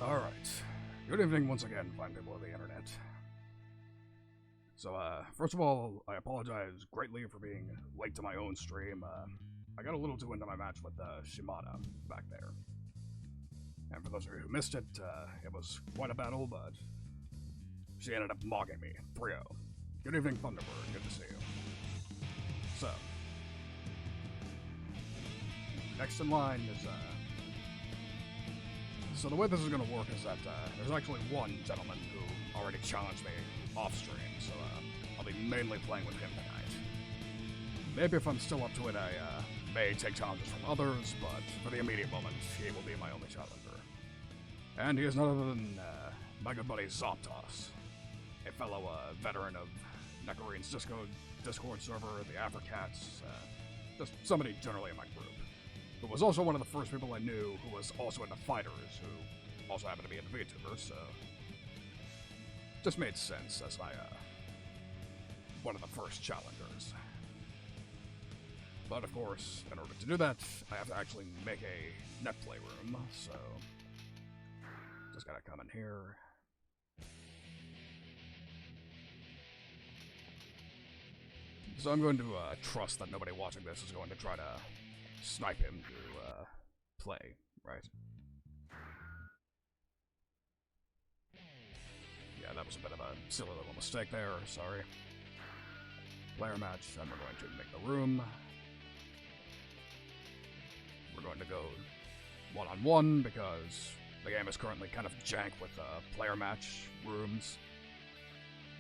Alright. Good evening once again, fine people of the internet. So, first of all, I apologize greatly for being late to my own stream. I got a little too into my match with Shimada back there. And for those of you who missed it, it was quite a battle, but she ended up mogging me 3-0. Good evening, Thunderbird. Good to see you. So, next in line is, so the way this is going to work is that there's actually one gentleman who already challenged me off-stream, so I'll be mainly playing with him tonight. Maybe if I'm still up to it, I may take challenges from others, but for the immediate moment, he will be my only challenger. And he is none other than my good buddy Zoptos, a fellow veteran of Necarine's Discord server, the Africats, just somebody generally in my group, who was also one of the first people I knew who was also into fighters, who also happened to be into VTubers, so just made sense as my, one of the first challengers. But of course, in order to do that, I have to actually make a net play room, so just gotta come in here. So I'm going to trust that nobody watching this is going to try to snipe him to play, right? Yeah, that was a bit of a silly little mistake there, sorry. Player match, and we're going to make the room. We're going to go one-on-one because the game is currently kind of jank with player match rooms.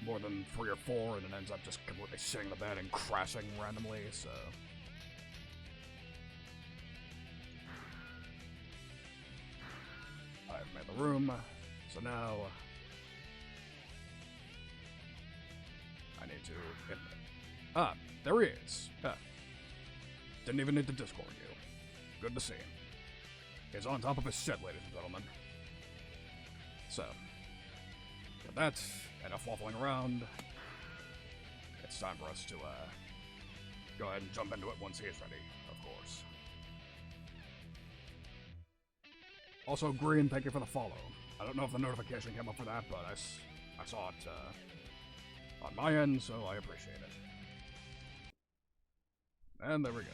More than 3 or 4, and it ends up just completely shitting the bed and crashing randomly, so I've made the room, so now I need to... there he is. Didn't even need to Discord you. Good to see him. He's on top of his shit, ladies and gentlemen. So, with that, enough waffling around. It's time for us to go ahead and jump into it once he is ready, of course. Also, Green, thank you for the follow. I don't know if the notification came up for that, but I saw it on my end, so I appreciate it. And there we go.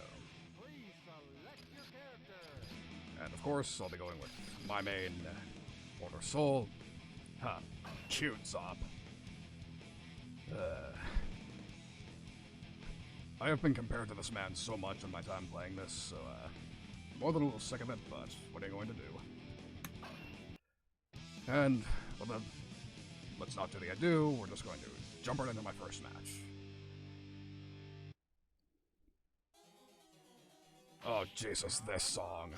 And of course, I'll be going with my main, Order Soul. Huh, cute Zop. I have been compared to this man so much in my time playing this, so more than a little sick of it, but what are you going to do? And, well then, let's not do the ado, we're just going to jump right into my first match. Oh Jesus, this song.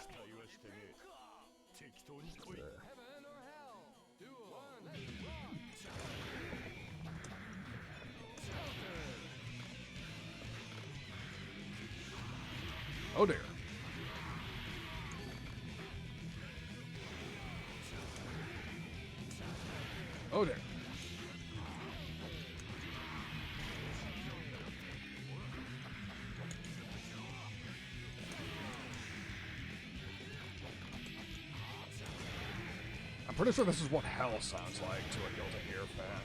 Oh dear. Oh dear. I'm pretty sure this is what hell sounds like to a Guilty Gear fan.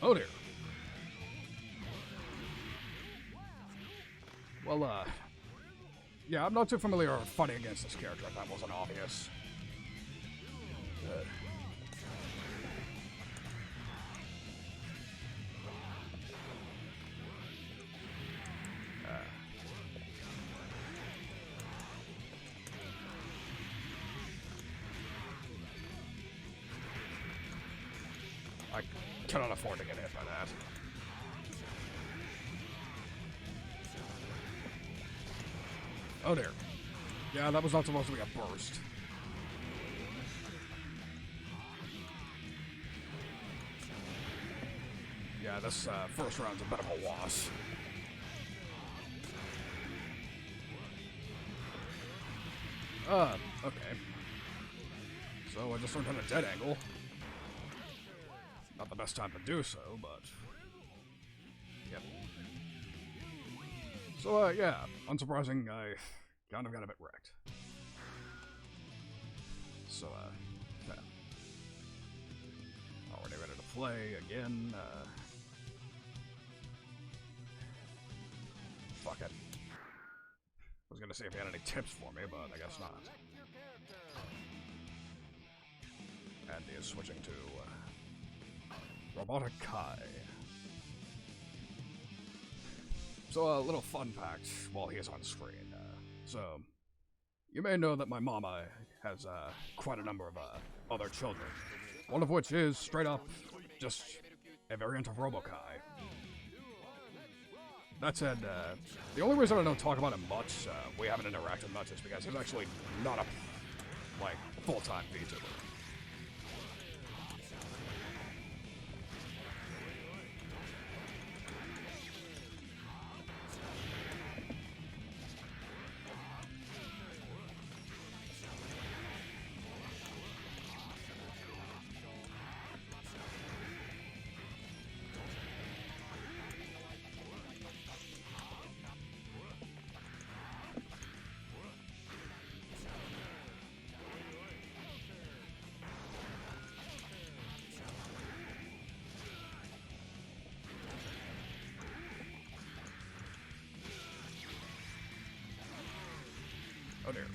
Oh dear. Well, yeah, I'm not too familiar with fighting against this character, if that wasn't obvious. I cannot afford to get hit by that. Oh dear. Yeah, that was not supposed to be a burst. Yeah, this first round's a bit of a wash. Okay. So I just learned how to dead angle. Not the best time to do so, but... Yep. So, yeah, unsurprising, I kind of got a bit wrecked. So, yeah. Already ready to play again, Fuck it. I was gonna see if you had any tips for me, but I guess not. And he is switching to Robotic Kai. So a little fun fact while he is on screen. So you may know that my mama has quite a number of other children. One of which is straight up just a variant of Robokai. That said, the only reason I don't talk about him much, we haven't interacted much, is because he's actually not a, like, full-time VTuber. Oh dear.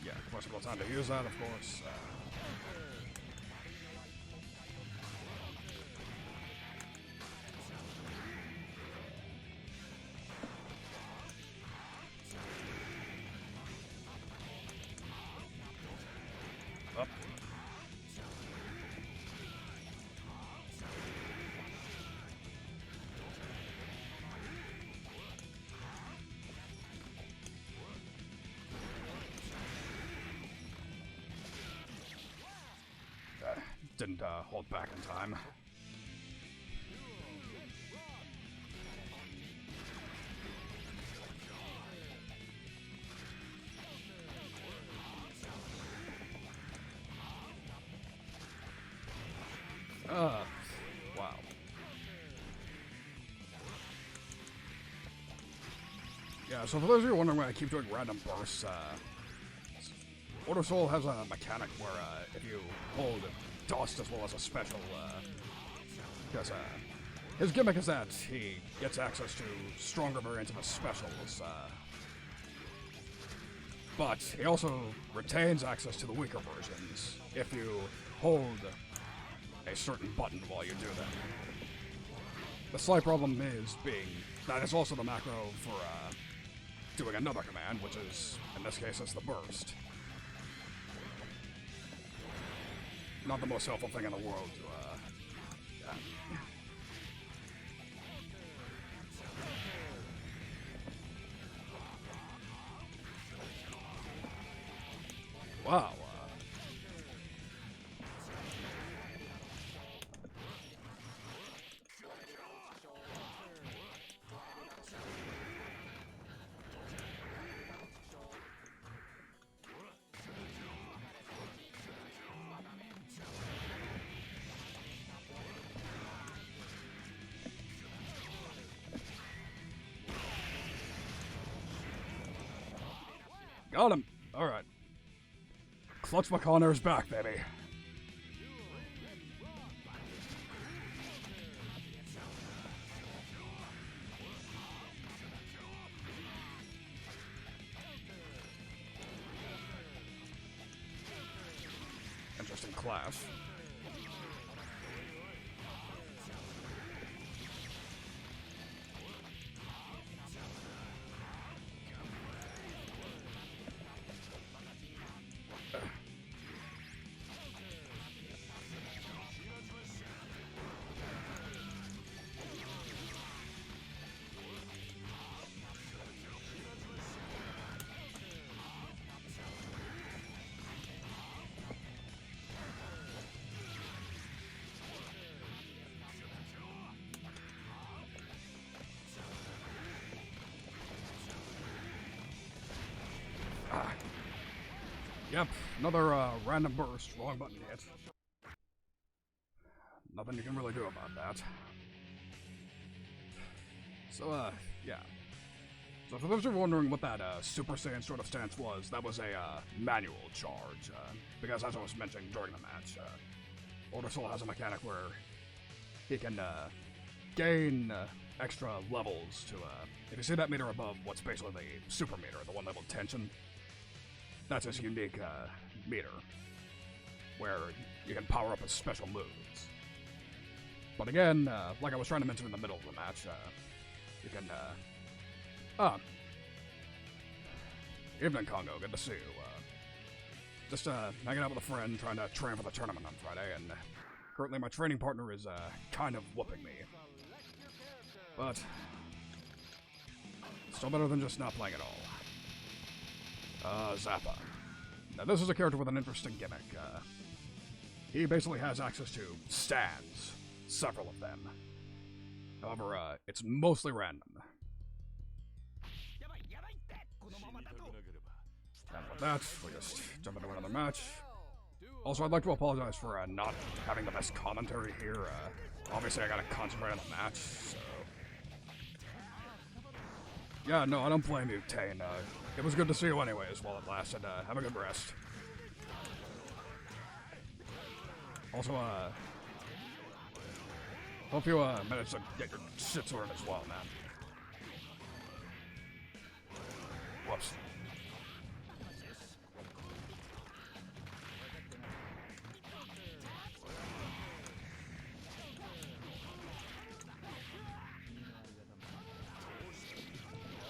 Yeah, questionable time to use that, of course. Up. Didn't hold back in time. Wow. Yeah, so for those of you wondering why I keep doing random bursts, Order Soul has a mechanic where if you hold dust as well as a special, because his gimmick is that he gets access to stronger variants of his specials, but he also retains access to the weaker versions if you hold a certain button while you do that. The slight problem is being that it's also the macro for doing another command, which is, in this case, it's the burst. Not the most helpful thing in the world to, yeah. Wow. Got him. All right. Clutch McConaughey's back, baby. Interesting clash. Yep, another random burst, wrong button hit. Nothing you can really do about that. So, yeah. So for those who are wondering what that Super Saiyan sort of stance was, that was a manual charge. Because as I was mentioning during the match, Order Soul has a mechanic where he can gain extra levels to, if you see that meter above what's basically the super meter, the one level tension, that's his unique meter, where you can power up his special moves. But again, like I was trying to mention in the middle of the match, you can, evening Congo, good to see you. Just hanging out with a friend, trying to train for the tournament on Friday, and currently my training partner is kind of whooping me. But still better than just not playing at all. Zappa. Now this is a character with an interesting gimmick. He basically has access to stands, several of them. However, it's mostly random. And with that, we just jump into another match. Also, I'd like to apologize for not having the best commentary here. Obviously, I gotta concentrate on the match, so... Yeah, no, I don't blame you, Tane. It was good to see you anyways while it lasted. Have a good rest. Also, hope you managed to get your shit sorted as well, man. Whoops.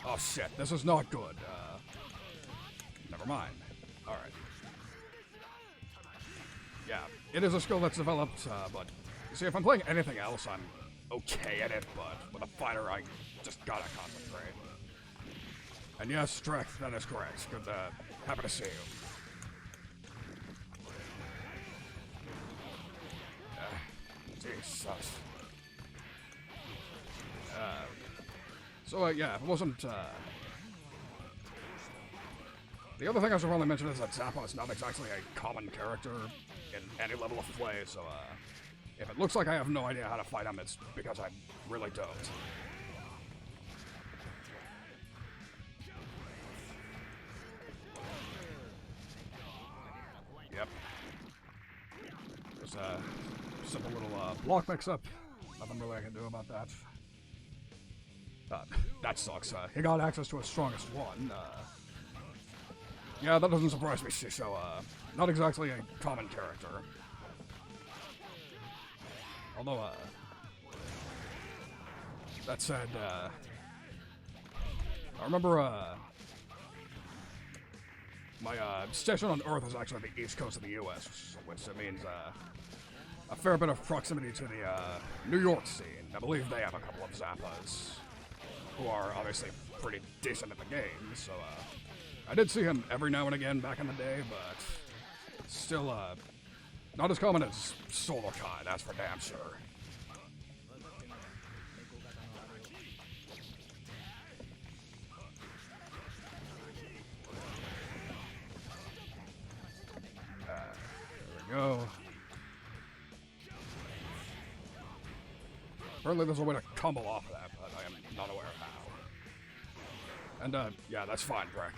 Oh shit, this is not good. Never mind. Alright. Yeah, it is a skill that's developed, but you see, if I'm playing anything else, I'm okay at it, but with a fighter, I just gotta concentrate. And yes, Strength, that is correct. Good, happy to see you. Jesus. So, yeah, it wasn't, the other thing I should probably mention is that Zappa is not exactly a common character in any level of play, so, if it looks like I have no idea how to fight him, it's because I really don't. Yep. Just a simple little, block mix-up. Nothing really I can do about that. That sucks. He got access to his strongest one. Yeah, that doesn't surprise me, so, not exactly a common character. Although, that said, I remember, my, station on Earth is actually the east coast of the US, which means, a fair bit of proximity to the, New York scene. I believe they have a couple of Zappas, who are obviously pretty decent at the game, so, I did see him every now and again back in the day, but still, not as common as Solar Kai, that's for damn sure. There we go. Apparently there's a way to combo off that, but I am not aware of how. And, yeah, that's fine, Breck.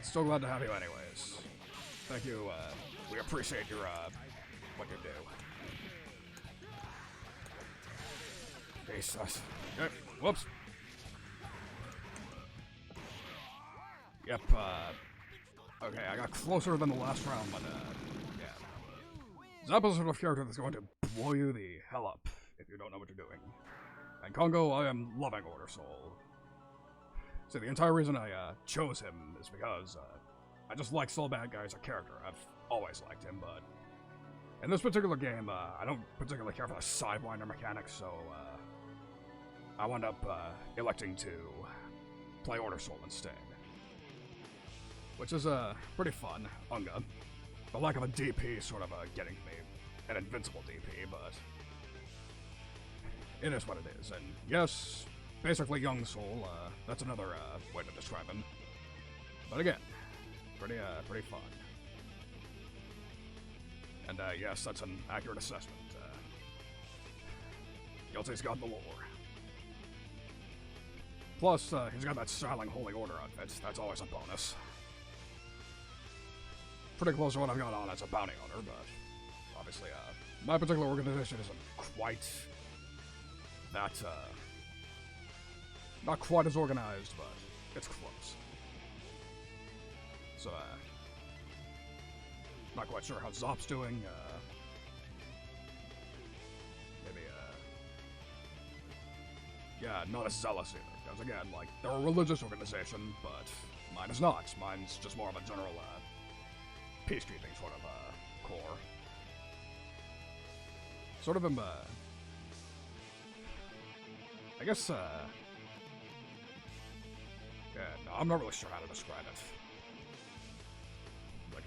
Still glad to have you anyways. Thank you, we appreciate your, what you do. Jesus. Okay, whoops. Yep, okay, I got closer than the last round, but, yeah. Zappa's sort of character that's going to blow you the hell up if you don't know what you're doing. And Congo, I am loving Order Soul. So the entire reason I chose him is because I just like Soul Bad Guy as a character. I've always liked him, but in this particular game, I don't particularly care for the Sidewinder mechanics, so I wound up electing to play Order Soul instead. Which is pretty fun, Unga. The lack of a DP sort of getting me an invincible DP, but it is what it is. And yes, basically Young Soul, that's another way to describe him. But again, pretty fun. And yes, that's an accurate assessment. Guilty's got the lore. Plus, he's got that styling Holy Order outfit. That's always a bonus. Pretty close to what I've got on as a bounty hunter, but obviously, my particular organization isn't quite that, not quite as organized, but it's close. So, not quite sure how Zop's doing, maybe, yeah, not as zealous either. Because again, like, they're a religious organization, but mine is not. Mine's just more of a general, peacekeeping sort of, core. Sort of, I guess, yeah, no, I'm not really sure how to describe it. Like,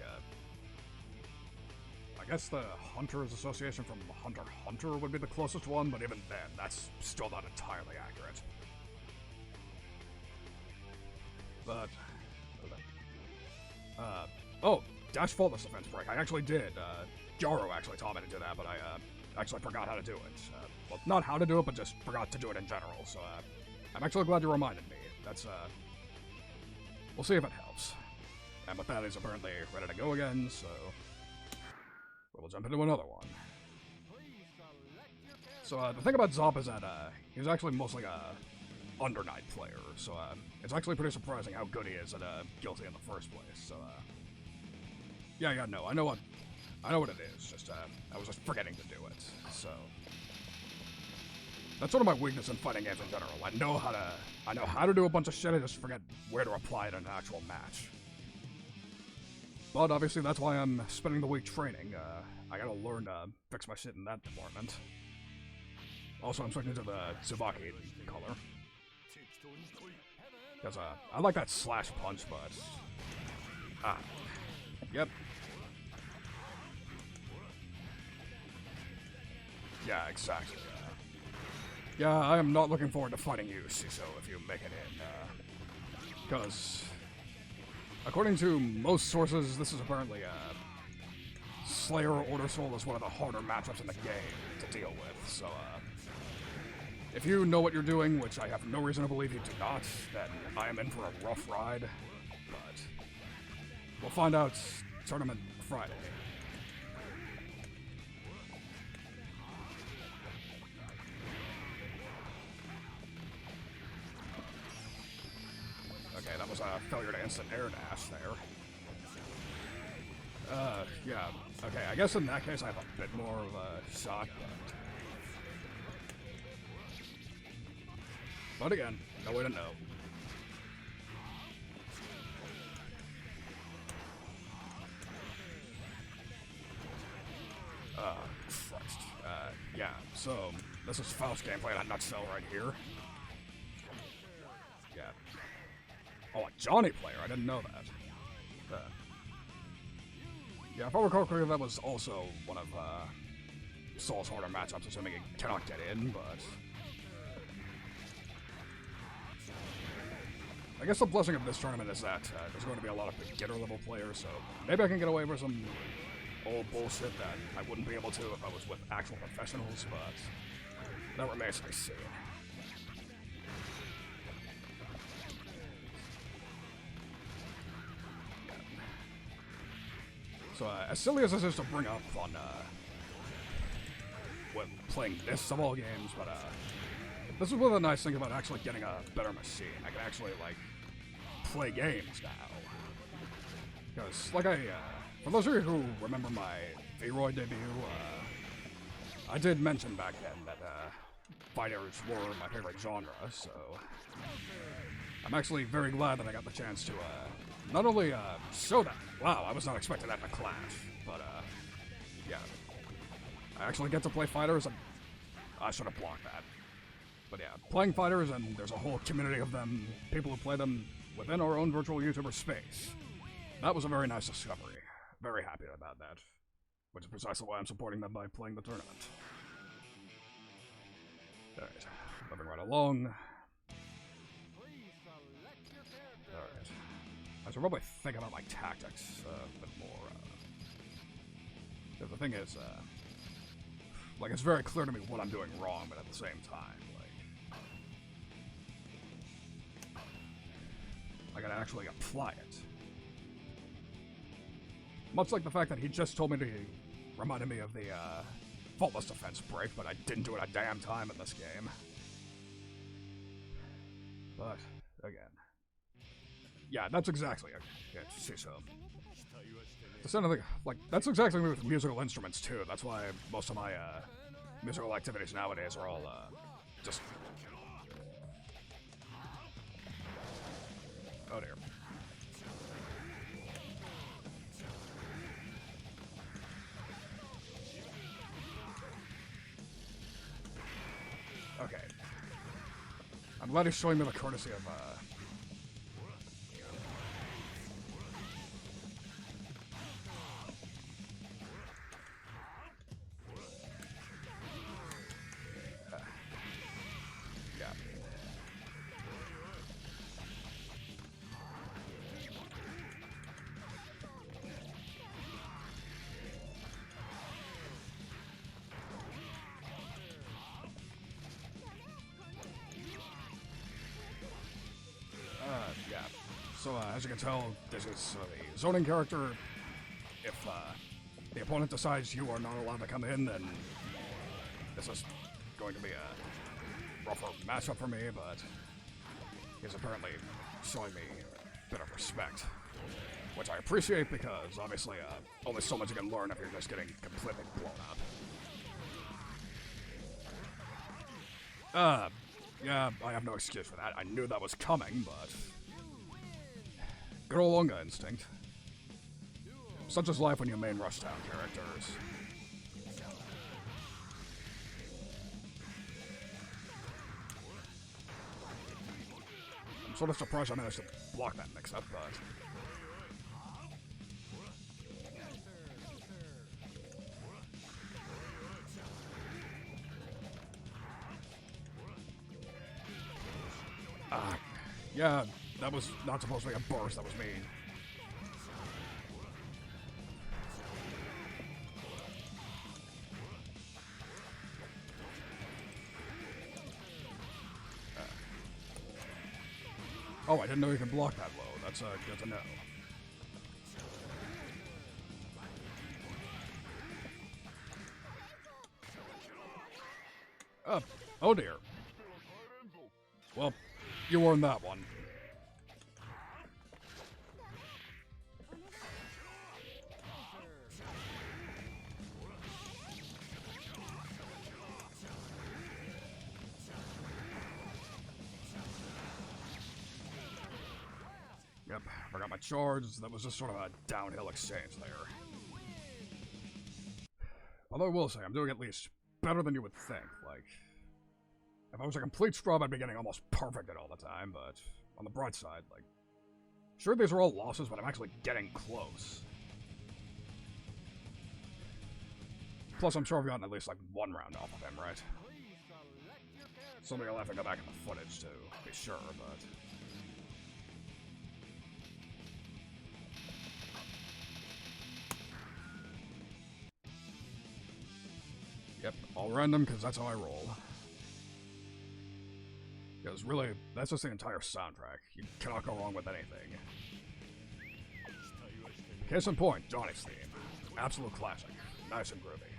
I guess the Hunters Association from Hunter x Hunter would be the closest one, but even then, that's still not entirely accurate. But, oh, dash faultless defense break. I actually did. Jaro actually taught me to do that, but I, actually forgot how to do it. Well, not how to do it, but just forgot to do it in general, so, I'm actually glad you reminded me. That's, we'll see if it helps. And with that, he's apparently ready to go again, so we'll jump into another one. So, the thing about Zop is that, he's actually mostly a Undernight player, so, it's actually pretty surprising how good he is at, Guilty in the first place, so, yeah, no, I know what it is, just, I was just forgetting to do it, so. That's sort of my weakness in fighting games in general. I know how to do a bunch of shit, I just forget where to apply it in an actual match. But obviously that's why I'm spending the week training, I gotta learn to fix my shit in that department. Also, I'm switching to the Tsubaki color. Because, I like that slash punch, but... Yep. Yeah, exactly. Yeah, I am not looking forward to fighting you, Ciso, if you make it in, because... According to most sources, this is apparently, Slayer or Order Soul is one of the harder matchups in the game to deal with, so, if you know what you're doing, which I have no reason to believe you do not, then I am in for a rough ride, but we'll find out tournament Friday. Okay, that was a failure to instant air dash there. Yeah, okay, I guess in that case I have a bit more of a shot, but again, no way to know. Christ. Yeah, so, this is Faust gameplay in a nutshell right here. Yeah. Oh, a Johnny player, I didn't know that. Yeah, if I recall correctly, that was also one of, Soul's harder matchups, assuming he cannot get in, but... I guess the blessing of this tournament is that there's going to be a lot of beginner level players, so maybe I can get away with some old bullshit that I wouldn't be able to if I was with actual professionals, but that remains to be seen. So, as silly as this is to bring up on, when playing this of all games, but, this is one of the nice things about actually getting a better machine. I can actually, like, play games now. Because, like for those of you who remember my Vroid debut, I did mention back then that, fighters were my favorite genre, so... I'm actually very glad that I got the chance to, not only, show that. Wow, I was not expecting that in a clash, but, yeah. I actually get to play fighters, and I should have blocked that. But yeah, playing fighters, and there's a whole community of them, people who play them within our own virtual YouTuber space. That was a very nice discovery. Very happy about that. Which is precisely why I'm supporting them by playing the tournament. Alright, moving right along. Alright. I should probably think about my tactics a bit more. Because the thing is, like, it's very clear to me what I'm doing wrong, but at the same time, like, I gotta actually apply it. Much like the fact that he just told me to reminded me of the, faultless defense break, but I didn't do it a damn time in this game. But, again. Yeah, that's exactly it. Yeah, see so. The sound of the, like, that's exactly me with musical instruments, too. That's why most of my, musical activities nowadays are all, just... Oh, dear. Okay. I'm glad he's showing me the courtesy of, yeah. Yeah. So, as you can tell, this is the zoning character. If, the opponent decides you are not allowed to come in, then this is going to be a rougher matchup for me, but he's apparently showing me a bit of respect, which I appreciate because, obviously, only so much you can learn if you're just getting completely blown up. Yeah, I have no excuse for that. I knew that was coming, but... Good old Lunga instinct. Such is life when you main rushdown characters. I'm sort of surprised I managed to block that mix-up, but... Yeah, that was not supposed to be a burst, that was me. Oh, I didn't know you could block that low. That's good to know. Oh dear. Well, you earned that one. Yep, forgot my charge. That was just sort of a downhill exchange there. Although I will say, I'm doing at least better than you would think. Like, if I was a complete scrub, I'd be getting almost perfect at all the time, but on the bright side, like, sure, these are all losses, but I'm actually getting close. Plus, I'm sure I've gotten at least, like, one round off of him, right? Something I'll have to go back in the footage to be sure, but... Yep, all random, because that's how I roll. Because really, that's just the entire soundtrack. You cannot go wrong with anything. Case in point, Johnny's theme. Absolute classic. Nice and groovy.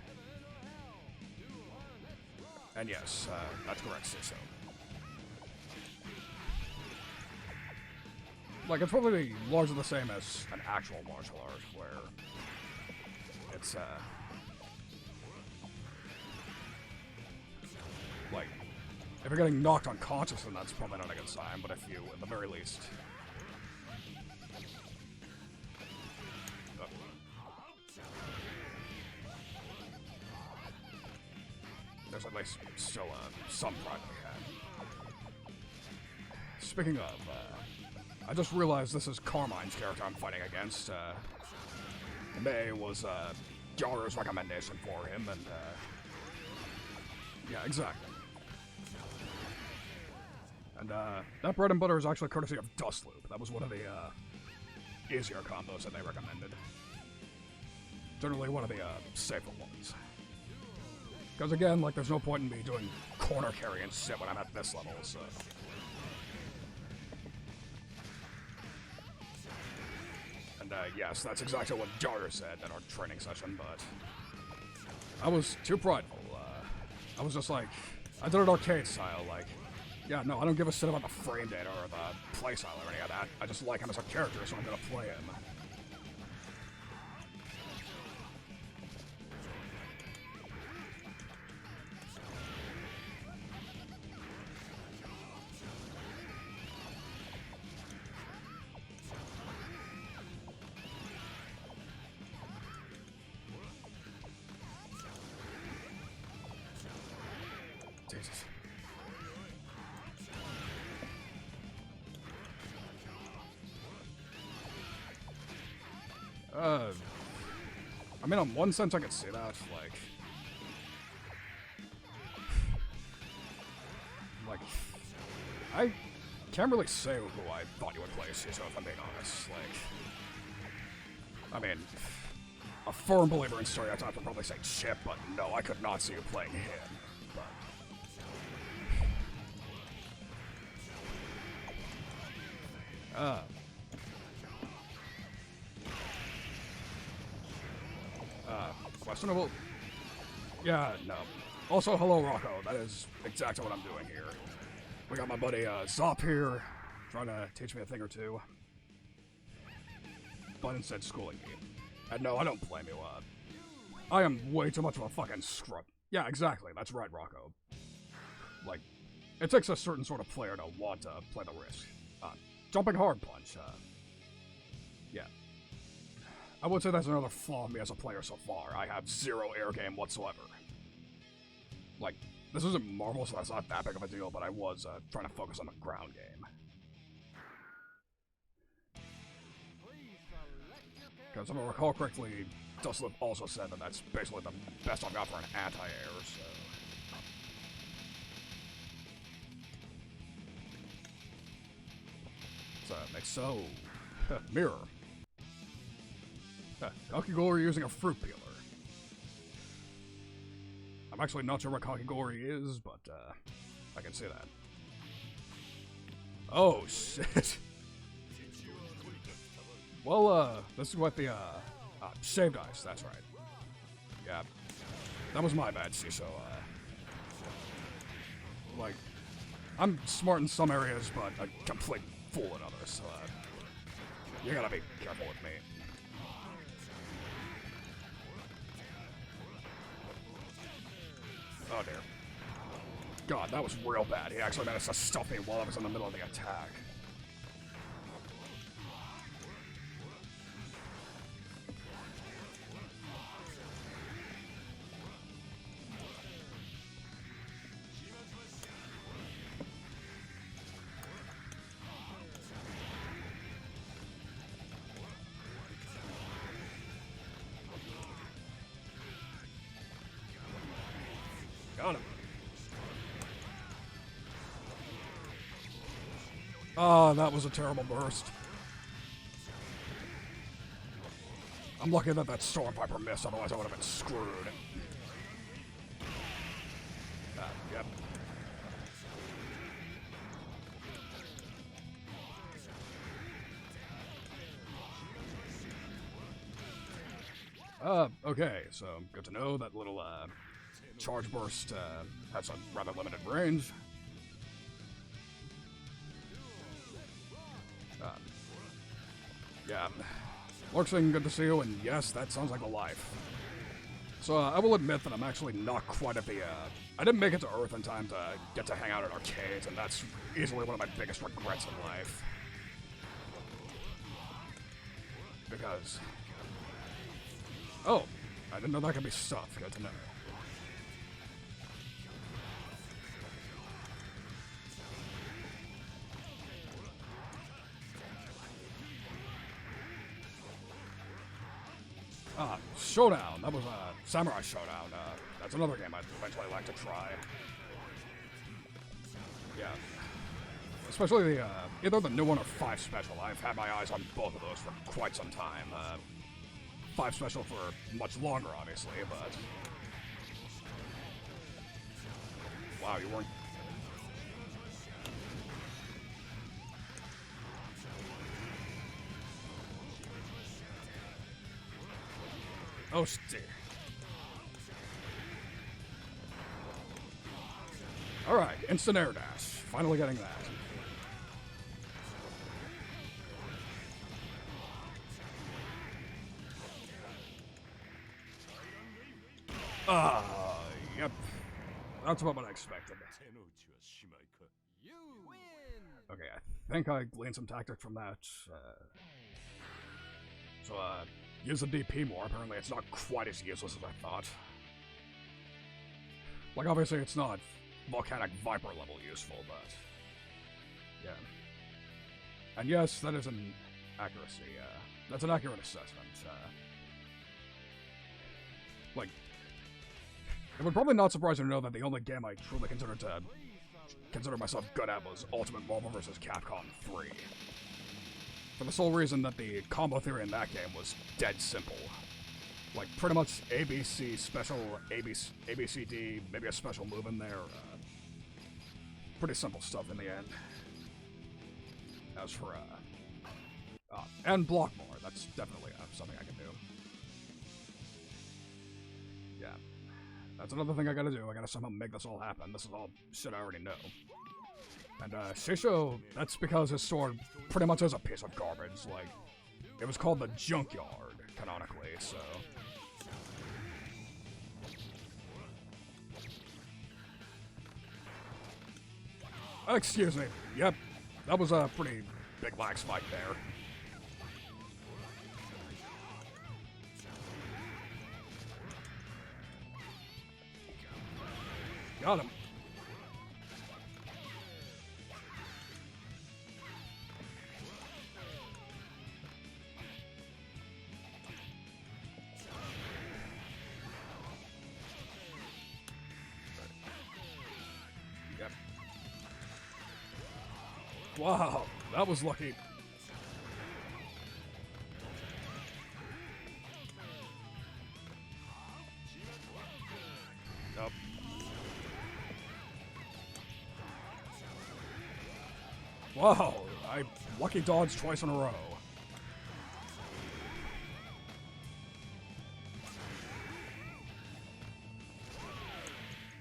And yes, that's correct, Ciso. Like, it's probably largely the same as an actual martial art, where it's, like, if you're getting knocked unconscious, then that's probably not a good sign, but if you, at the very least... There's at least still, some pride to be had. Speaking of, I just realized this is Carmine's character I'm fighting against. May was, Yara's recommendation for him, and, yeah, exactly. And, that bread and butter is actually courtesy of Dustloop. That was one of the, easier combos that they recommended. generally one of the safer ones. Because again, like, there's no point in me doing corner carry and shit when I'm at this level, so... And yes, that's exactly what Jarter said at our training session, but... I was too prideful. I was just like... I did it arcade style, like... Yeah, no, I don't give a shit about the frame data or the playstyle or any of that. I just like him as a character, so I'm gonna play him. Jesus. I mean, in one sense I could see that, like, I can't really say who I thought you would play CISO, if I'm being honest, I mean, a firm believer in stereotypes would probably say Chip, but no, I could not see you playing him, questionable? Yeah, no. Also, hello, Rocco. That is exactly what I'm doing here. We got my buddy, Zop here, trying to teach me a thing or two. But instead schooling me. And no, I don't blame you, I am way too much of a fucking scrub. Yeah, exactly. That's right, Rocco. Like, it takes a certain sort of player to want to play the risk. Jumping hard punch, yeah. I would say that's another flaw of me as a player so far. I have zero air game whatsoever. Like, this isn't Marvel, so that's not that big of a deal, but I was trying to focus on the ground game. Because if I recall correctly, Dustliff also said that that's basically the best I've got for an anti-air, so... Makes so... mirror. Kakigori using a fruit peeler. I'm actually not sure what Kakigori is, but, I can see that. Oh, shit. Well, this is what the, shaved ice, that's right. Yeah. That was my bad, see, so, like, I'm smart in some areas, but a complete fool in others, so, you gotta be careful with me. Oh dear. God, that was real bad. He actually managed to stuff me while I was in the middle of the attack. Got him. Oh, that was a terrible burst. I'm lucky that that Stormpiper missed, otherwise I would have been screwed. Yep. Okay, so good to know that little, charge burst, has a rather limited range. Yeah. Lurksing, good to see you, and yes, that sounds like a life. So, I will admit that I'm actually not quite at the, I didn't make it to Earth in time to get to hang out at arcades, and that's easily one of my biggest regrets in life. Because... Oh, I didn't know that could be stuff, good to know. Showdown. That was Samurai Showdown. That's another game I'd eventually like to try. Yeah. Especially the, either the new one or 5 Special. I've had my eyes on both of those for quite some time. 5 special for much longer, obviously, but... Wow, you weren't... Oh, dear. Alright, instant air dash. Finally getting that. Yep. That's about what I expected. You win! Okay, I think I gleaned some tactics from that. Use the DP more. Apparently it's not quite as useless as I thought. Like, obviously it's not Volcanic Viper level useful, but... Yeah. And yes, that is an accuracy, that's an accurate assessment. Like, it would probably not surprise you to know that the only game I truly consider myself good at was Ultimate Marvel vs. Capcom 3. For the sole reason that the combo theory in that game was dead simple. Like, pretty much ABC, special, ABCD, maybe a special move in there. Pretty simple stuff in the end. As for, and block more. That's definitely something I can do. Yeah. That's another thing I gotta do. I gotta somehow make this all happen. This is all shit I already know. And, Shisho, that's because his sword pretty much is a piece of garbage. Like, it was called the Junkyard, canonically, so... Excuse me. Yep, that was a pretty big lag spike there. Got him. Yep. Wow, that was lucky. Nope. Wow, I lucky dodged twice in a row.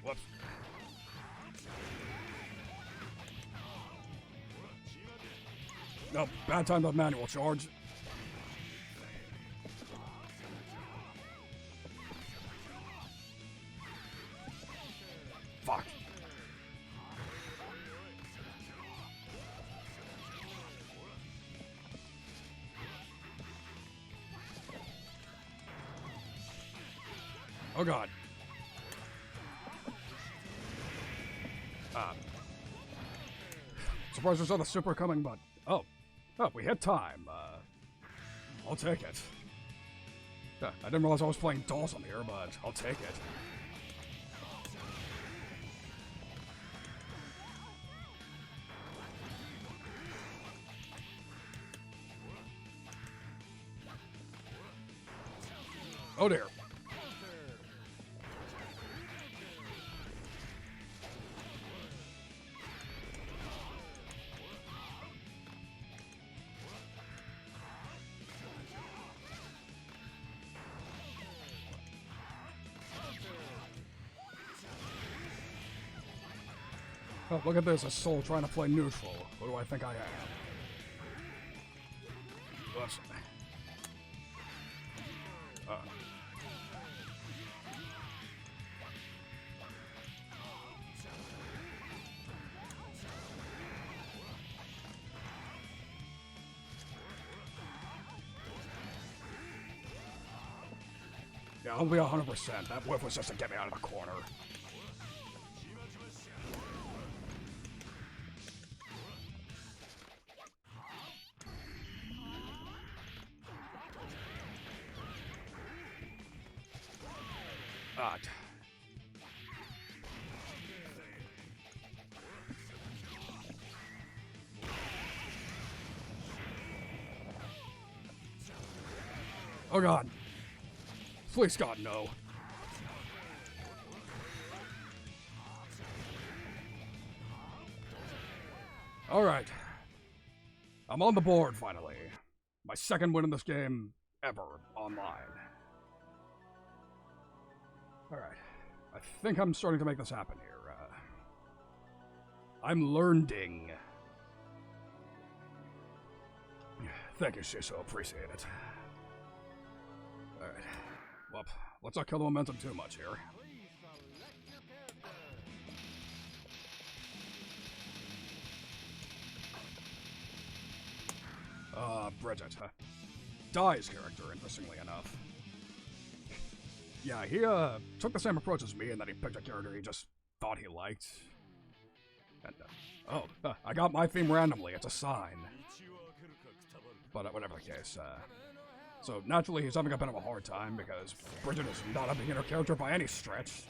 Whoops. Nope, bad time to manual charge. Fuck. Oh god. Surprised there's not a super coming, but... Oh, we hit time. I'll take it. Yeah, I didn't realize I was playing Dawson here, but I'll take it. Oh dear. Oh, look at this, a soul trying to play neutral. What do I think I am? Whoops. Yeah, I'll be 100%. That whiff was just to get me out of the corner. God. Oh god. Please, God, no. Alright. I'm on the board, finally. My second win in this game ever online. Alright. I think I'm starting to make this happen here. I'm learning. Thank you, Shiso. Appreciate it. Alright. Well, let's not kill the momentum too much here. Bridget. Dai's character, interestingly enough. Yeah, he, took the same approach as me in that he picked a character he just thought he liked. And, I got my theme randomly. It's a sign. But, whatever the case, so naturally he's having a bit of a hard time because Bridget is not a beginner character by any stretch.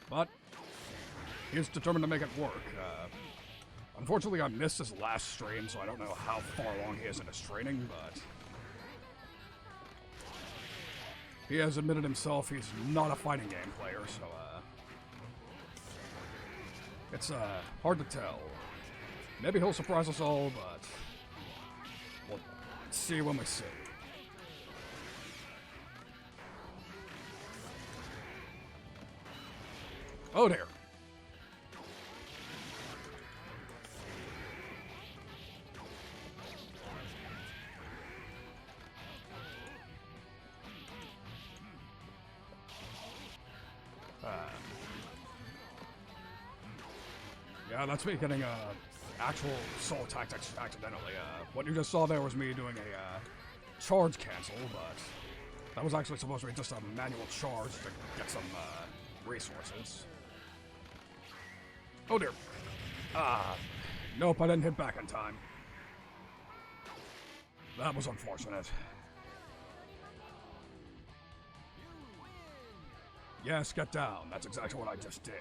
But he's determined to make it work. Unfortunately, I missed his last stream, so I don't know how far along he is in his training, but he has admitted himself he's not a fighting game player, so, it's, hard to tell. Maybe he'll surprise us all, but we'll see when we see. Oh dear. Yeah, that's me getting actual soul tactics accidentally. What you just saw there was me doing a charge cancel, but that was actually supposed to be just a manual charge to get some resources. Oh dear. Nope, I didn't hit back in time. That was unfortunate. Yes, get down. That's exactly what I just did.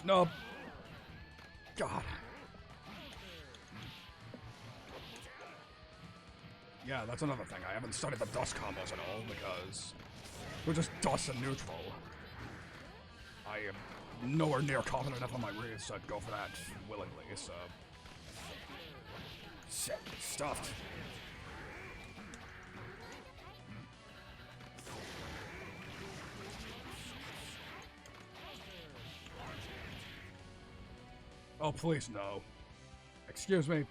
No. God. Yeah, that's another thing. I haven't studied the dust combos at all because we're just dust and neutral. I am nowhere near confident enough on my reads to go for that willingly, so... Shit, stuffed. Oh, please, no. Excuse me.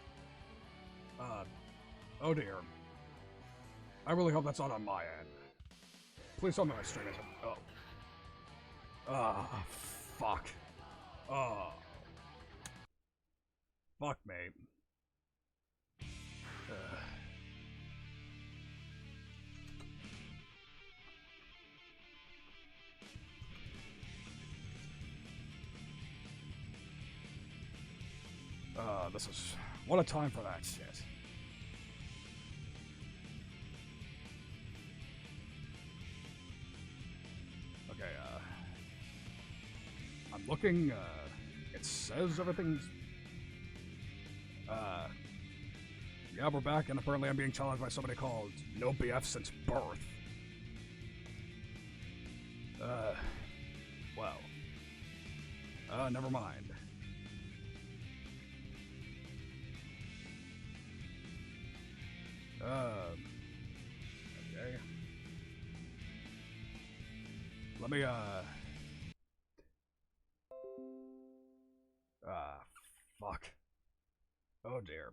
Oh dear. I really hope that's not on my end. Please tell me my stream isn't. Oh. Fuck. Oh. Fuck me. This is... What a time for that shit. Okay, I'm looking, it says everything's... Yeah, we're back, and apparently I'm being challenged by somebody called No BF Since Birth. Well. Never mind. Okay. Let me, fuck. Oh dear.